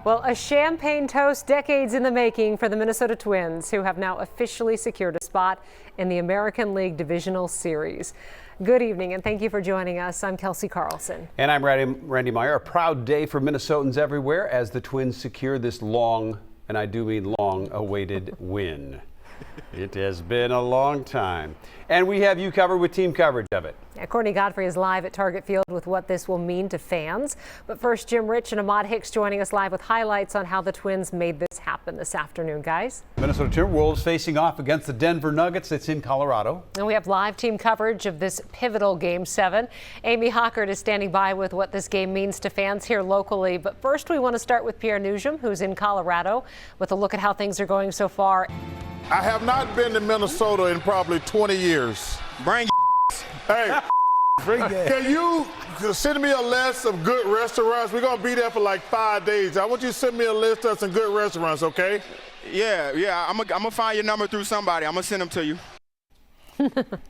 Well, a champagne toast decades in the making for the Minnesota Twins, who have now officially secured a spot in the American League Divisional Series. Good evening, and thank you for joining us. I'm Kelsey Carlson. And I'm Randy Meyer. A proud day for Minnesotans everywhere as the Twins secure this long, and I do mean long-awaited win. It has been a long time. And we have you covered with team coverage of it. Courtney Godfrey is live at Target Field with what this will mean to fans. But first, Jim Rich and Ahmad Hicks joining us live with highlights on how the Twins made this happen this afternoon, guys. Minnesota Timberwolves facing off against the Denver Nuggets. It's in Colorado. And we have live team coverage of this pivotal Game 7. Amy Hockert is standing by with what this game means to fans here locally. But first, we want to start with Pierre Nugent, who's in Colorado, with a look at how things are going so far. I have not been to Minnesota in probably 20 years. Bring Hey, can you send me a list of good restaurants? We're going to be there for like 5 days. I want you to send me a list of some good restaurants, okay? Yeah. I'm gonna find your number through somebody. I'm gonna send them to you.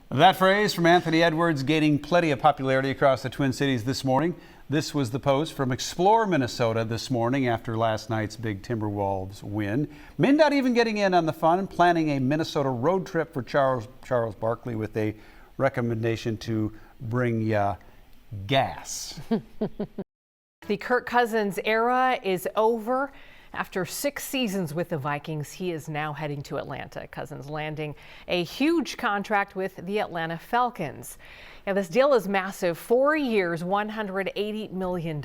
That phrase from Anthony Edwards gaining plenty of popularity across the Twin Cities this morning. This was the post from Explore Minnesota this morning after last night's big Timberwolves win. MnDOT even getting in on the fun, planning a Minnesota road trip for Charles Barkley with a recommendation to bring gas. The Kirk Cousins era is over. After 6 seasons with the Vikings, he is now heading to Atlanta. Cousins landing a huge contract with the Atlanta Falcons. Now, this deal is massive. 4 years, $180 million.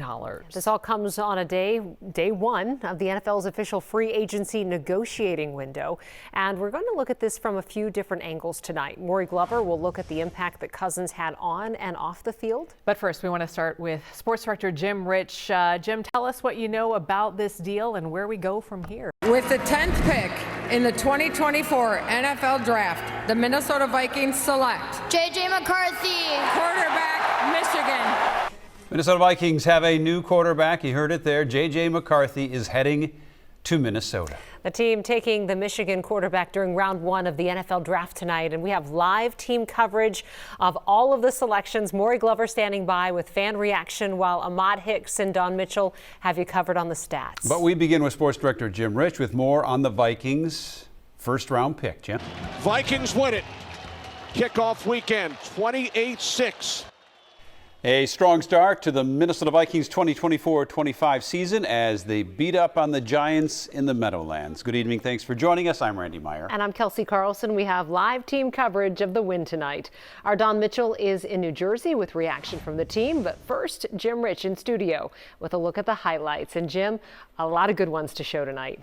This all comes on a day one of the NFL's official free agency negotiating window. And we're going to look at this from a few different angles tonight. Maury Glover will look at the impact that Cousins had on and off the field. But first, we want to start with Sports Director Jim Rich. Jim, tell us what you know about this deal and where we go from here. With the 10th pick in the 2024 NFL Draft, the Minnesota Vikings select J.J. McCarthy, quarterback, Michigan. Minnesota Vikings have a new quarterback. You heard it there. J.J. McCarthy is heading to Minnesota. The team taking the Michigan quarterback during round 1 of the NFL draft tonight, and we have live team coverage of all of the selections. Maury Glover standing by with fan reaction, while Ahmad Hicks and Don Mitchell have you covered on the stats. But we begin with Sports Director Jim Rich with more on the Vikings' first-round pick. Jim? Vikings win it. Kickoff weekend, 28-6. A strong start to the Minnesota Vikings 2024-25 season as they beat up on the Giants in the Meadowlands. Good evening. Thanks for joining us. I'm Randy Meyer. And I'm Kelsey Carlson. We have live team coverage of the win tonight. Our Don Mitchell is in New Jersey with reaction from the team. But first, Jim Rich in studio with a look at the highlights. And Jim, a lot of good ones to show tonight.